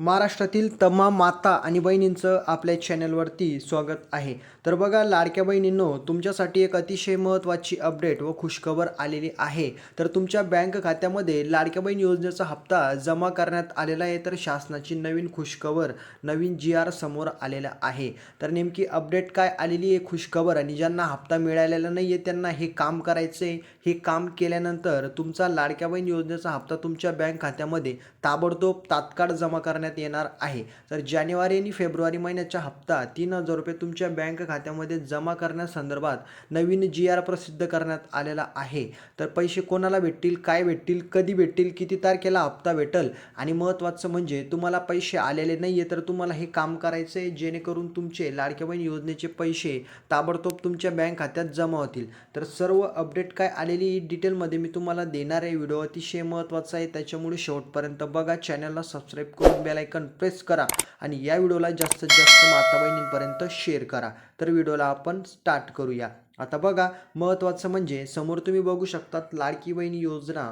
महाराष्ट्रातील तमाम माता आणि बहिणींचं आपल्या चॅनलवरती स्वागत आहे. तर बघा लाडक्या बहिणींनो, तुमच्यासाठी एक अतिशय महत्त्वाची अपडेट व खुशखबर आलेली आहे. तर तुमच्या बँक खात्यामध्ये लाडक्या बहीण योजनेचा हप्ता जमा करण्यात आलेला आहे. तर शासनाची नवीन खुशखबर, नवीन GR समोर आलेला आहे. तर नेमकी अपडेट काय आलेली आहे खुशखबर, आणि ज्यांना हप्ता मिळालेला नाही आहे त्यांना हे काम करायचं आहे. हे काम केल्यानंतर तुमचा लाडक्या बहीण योजनेचा हप्ता तुमच्या बँक खात्यामध्ये ताबडतोब तात्काळ जमा करण्यात येणार आहे. तर जानेवारी आणि फेब्रुवारी महिन्याचा हप्ता 3,000 रुपये तुमच्या बँक खात्यामध्ये जमा करण्यासंदर्भात नवीन GR प्रसिद्ध करण्यात आलेला आहे. तर पैसे कोणाला भेटतील, काय भेटतील, कधी भेटतील, किती तारखेला हप्ता भेटेल, आणि महत्त्वाचं म्हणजे तुम्हाला पैसे आलेले नाही आहे तर तुम्हाला हे काम करायचं आहे जेणेकरून तुमचे लाडक्या बहीण योजनेचे पैसे ताबडतोब तुमच्या बँक खात्यात जमा होतील. तर सर्व अपडेट काय आलेली डिटेलमध्ये मी तुम्हाला देणार आहे. व्हिडिओ अतिशय महत्त्वाचा आहे, त्याच्यामुळे शेवटपर्यंत बघा. चॅनलला सबस्क्राईब करून बेल आयकॉन प्रेस करा आणि या व्हिडिओला जास्तीत जास्त माता बहिणींपर्यंत शेअर करा. तर व्हिडिओला आपण स्टार्ट करूया. आता बघा, महत्त्वाचं म्हणजे समोर तुम्ही बघू शकतात लाडकी बहीण योजना,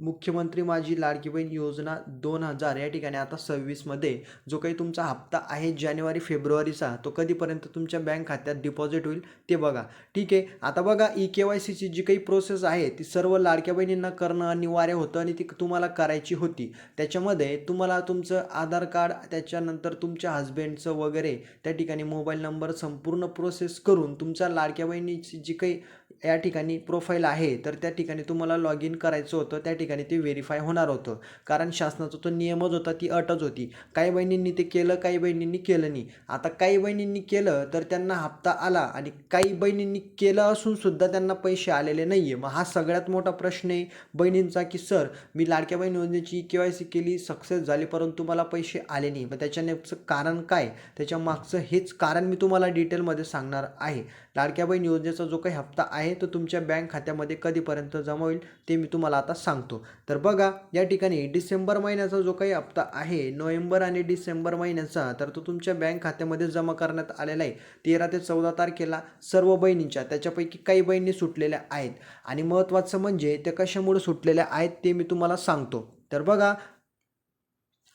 मुख्यमंत्री माझी लाडकी बहीण योजना 2000 या ठिकाणी आता 26मध्ये जो काही तुमचा हप्ता आहे जानेवारी फेब्रुवारीचा, तो कधीपर्यंत तुमच्या बँक खात्यात डिपॉझिट होईल ते बघा. ठीक आहे. आता बघा, KYCची जी काही प्रोसेस आहे ती सर्व लाडक्या बहिणींना करणं अनिवार्य होतं आणि ती तुम्हाला करायची होती. त्याच्यामध्ये तुम्हाला तुमचं आधार कार्ड, त्याच्यानंतर तुमच्या हस्बंडचं वगैरे त्या ठिकाणी मोबाईल नंबर संपूर्ण प्रोसेस करून तुमच्या लाडक्या बहिणीची जी काही या ठिकाणी प्रोफाईल आहे तर त्या ठिकाणी तुम्हाला लॉग इन करायचं होतं. त्या ठिकाणी ते व्हेरीफाय होणार होतं, कारण शासनाचा तो नियमच होता, ती अटच होती. काही बहिणींनी ते केलं, काही बहिणींनी केलं नाही. आता काही बहिणींनी केलं तर त्यांना हप्ता आला, आणि काही बहिणींनी केलं असून सुद्धा त्यांना पैसे आलेले नाही आहे. मग हा सगळ्यात मोठा प्रश्न आहे बहिणींचा, की सर मी लाडक्या बहीण योजनेची KYC केली, सक्सेस झाली, परंतु मला पैसे आले नाही. मग त्याच्यानेचं कारण काय, त्याच्या मागचं हेच कारण मी तुम्हाला डिटेलमध्ये सांगणार आहे. लाडक्या बहीण योजनेचा जो काही हप्ता आहे तो तुमच्या बँक खात्यामध्ये कधीपर्यंत जमा होईल ते मी तुम्हाला आता सांगतो. तर बघा, या ठिकाणी डिसेंबर महिन्याचा जो काही हप्ता आहे, नोव्हेंबर आणि डिसेंबर महिन्याचा, तर तो तुमच्या बँक खात्यामध्ये जमा करण्यात आलेला आहे 13 ते 14 तारखेला सर्व बहिणींच्या. त्याच्यापैकी काही बहिणी सुटलेल्या आहेत, आणि महत्त्वाचं म्हणजे ते कशामुळे सुटलेल्या आहेत ते मी तुम्हाला सांगतो. तर बघा,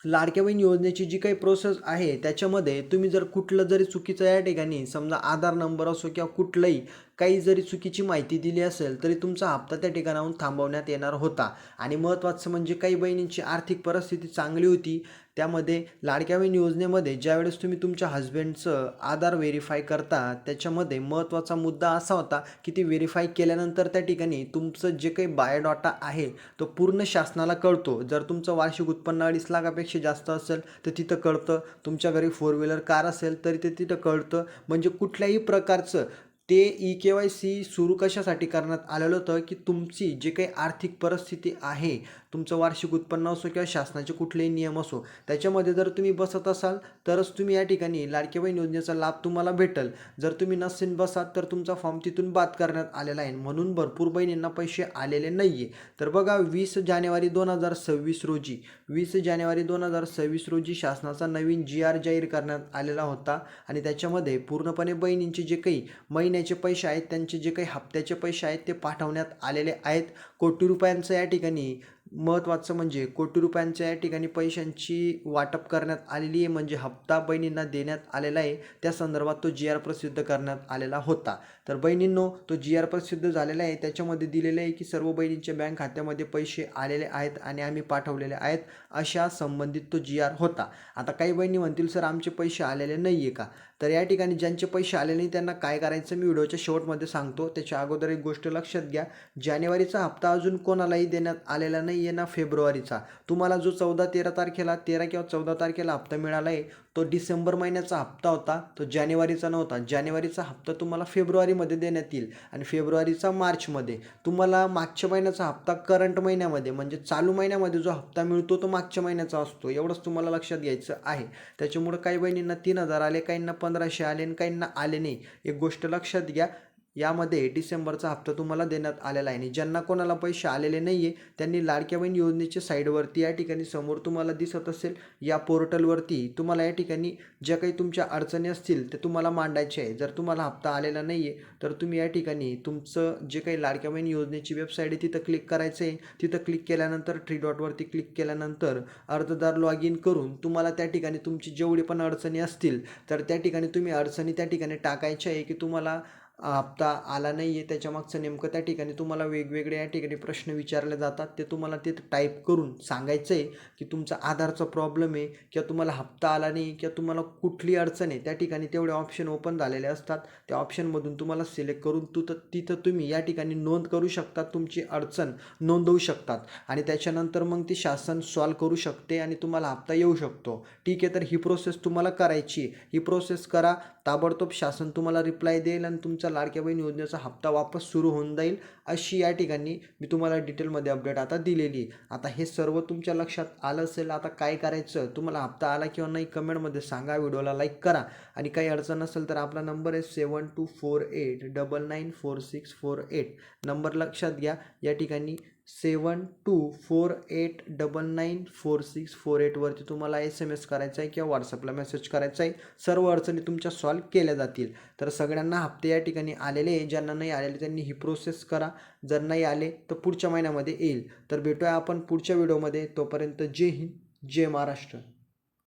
लाडक्या बहीण योजनेची जी काही प्रोसेस आहे त्याच्यामध्ये तुम्ही जर कुठलं जरी चुकीचं या ठिकाणी समजा आधार नंबर असो किंवा कुठलंही काही जरी चुकीची माहिती दिली असेल तरी तुमचा हप्ता त्या ठिकाणाहून थांबवण्यात येणार होता. आणि महत्त्वाचं म्हणजे काही बहिणींची आर्थिक परिस्थिती चांगली होती, त्यामध्ये लाडक्या बहीण योजनेमध्ये ज्यावेळेस तुम्ही तुमच्या हस्बंडचं आधार व्हेरीफाय करता त्याच्यामध्ये महत्त्वाचा मुद्दा असा होता की ती व्हेरीफाय केल्यानंतर त्या ठिकाणी तुमचं जे काही बायोडाटा आहे तो पूर्ण शासनाला कळतो. जर तुमचं वार्षिक उत्पन्न 2.5 लाखापेक्षा जास्त असेल तर तिथं कळतं, तुमच्या घरी 4 व्हीलर कार असेल तरी ते तिथं कळतं. म्हणजे कुठल्याही प्रकारचं ते KYC सुरू कशासाठी करण्यात आलेलं होतं, की तुमची जे काही आर्थिक परिस्थिती आहे, तुमचं वार्षिक उत्पन्न असो किंवा शासनाचे कुठलेही नियम असो, त्याच्यामध्ये जर तुम्ही बसत असाल तरच तुम्ही या ठिकाणी लाडकी बहीण योजनेचा लाभ तुम्हाला भेटेल. जर तुम्ही नसेल बसात तर तुमचा फॉर्म तिथून बाद करण्यात आलेला आहे. म्हणून भरपूर बहिणींना पैसे आलेले नाही आहे. तर बघा, 20 जानेवारी 2026 रोजी 20 जानेवारी 2026 रोजी शासनाचा नवीन GR जाहीर करण्यात आलेला होता, आणि त्याच्यामध्ये पूर्णपणे बहिणींचे जे काही महिन्याचे पैसे आहेत, त्यांचे जे काही हप्त्याचे पैसे आहेत ते पाठवण्यात आलेले आहेत. कोटी रुपयांचं या ठिकाणी महत्त्वाचं म्हणजे कोटी रुपयांच्या या ठिकाणी पैशांची वाटप करण्यात आलेली आहे, म्हणजे हप्ता बहिणींना देण्यात आलेला आहे. त्या संदर्भात तो GR प्रसिद्ध करण्यात आलेला होता. तर बहिणींनो, तो GR प्रसिद्ध झालेला आहे. त्याच्यामध्ये दिलेलं आहे की सर्व बहिणींच्या बँक खात्यामध्ये पैसे आलेले आहेत आणि आम्ही पाठवलेले आहेत, अशा संबंधित तो GR होता. आता काही बहिणी म्हणतील सर आमचे पैसे आलेले नाही आहे का? तर या ठिकाणी ज्यांचे पैसे आले नाही त्यांना काय करायचं मी व्हिडिओच्या शेवटमध्ये सांगतो. त्याच्या अगोदर एक गोष्ट लक्षात घ्या, जानेवारीचा हप्ता अजून कोणालाही देण्यात आलेला नाही आहे ना फेब्रुवारीचा. तुम्हाला जो 13 तारखेला 13 किंवा 14 तारखेला हप्ता मिळाला आहे तो डिसेंबर महिन्याचा हप्ता होता, तो जानेवारीचा नव्हता. जानेवारीचा हप्ता तुम्हाला फेब्रुवारीमध्ये देण्यात येईल, आणि फेब्रुवारीचा मार्चमध्ये. तुम्हाला मागच्या महिन्याचा हप्ता करंट महिन्यामध्ये म्हणजे चालू महिन्यामध्ये जो हप्ता मिळतो तो मागच्या महिन्याचा असतो. एवढंच तुम्हाला लक्षात घ्यायचं आहे. त्याच्यामुळं काही बहिणींना 3,000 आले, काहींना 1,500 आले आणि काहींना आले नाही. एक गोष्ट लक्षात घ्या, यामध्ये डिसेंबरचा हप्ता तुम्हाला देण्यात आलेला आहे. आणि ज्यांना कोणाला पैसे आलेले नाही आहे त्यांनी लाडक्या बहीण योजनेच्या साईडवरती या ठिकाणी समोर तुम्हाला दिसत असेल या पोर्टलवरती तुम्हाला या ठिकाणी ज्या काही तुमच्या अडचणी असतील ते तुम्हाला मांडायचे आहे. जर तुम्हाला हप्ता आलेला नाही आहे तर तुम्ही या ठिकाणी तुमचं जे काही लाडक्या बहीण योजनेची वेबसाईट आहे तिथं क्लिक करायचं आहे. तिथं क्लिक केल्यानंतर थ्री डॉटवरती क्लिक केल्यानंतर अर्जदार लॉग इन करून तुम्हाला त्या ठिकाणी तुमची जेवढी पण अडचणी असतील तर त्या ठिकाणी तुम्ही अडचणी त्या ठिकाणी टाकायच्या आहे की तुम्हाला हप्ता आला नाही आहे त्याच्यामागचं नेमकं त्या ठिकाणी तुम्हाला वेगवेगळे या ठिकाणी प्रश्न विचारले जातात ते तुम्हाला ते टाईप करून सांगायचं आहे की तुमचा आधारचा प्रॉब्लेम आहे किंवा तुम्हाला हप्ता आला नाही किंवा तुम्हाला कुठली अडचण आहे. त्या ठिकाणी तेवढे ऑप्शन ओपन झालेले असतात. त्या ऑप्शनमधून तुम्हाला सिलेक्ट करून तिथं तुम्ही या ठिकाणी नोंद करू शकतात, तुमची अडचण नोंदवू शकतात आणि त्याच्यानंतर मग ती शासन सॉल्व करू शकते आणि तुम्हाला हप्ता येऊ शकतो. ठीक आहे, तर ही प्रोसेस तुम्हाला करायची आहे. ही प्रोसेस करा, ताबडतोब शासन तुम्हाला रिप्लाय देईल आणि तुमचा लाडक्या बहीण योजनेचा हप्ता वापस सुरू होऊन जाईल. अशी या ठिकाणी मी तुम्हाला डिटेलमध्ये अपडेट आता दिलेली आहे. आता हे सर्व तुमच्या लक्षात आलं असेल. आता काय करायचं, तुम्हाला हप्ता आला किंवा नाही कमेंटमध्ये सांगा, व्हिडिओला लाईक करा आणि काही अडचण असेल तर आपला नंबर आहे 7248994648 नंबर लक्षात घ्या. या ठिकाणी 7248994648 वरती तुम्हाला SMS करायचा आहे किंवा व्हॉट्सअपला मेसेज करायचा आहे. सर्व अडचणी तुमच्या सॉल्व केल्या जातील. तर सगळ्यांना हप्ते या ठिकाणी आलेले आहे. ज्यांना नाही आलेले त्यांनी ही प्रोसेस करा. जर नाही आले तर पुढच्या महिन्यामध्ये येईल. तर भेटूया आपण पुढच्या व्हिडिओमध्ये. तोपर्यंत जय हिंद, जय महाराष्ट्र.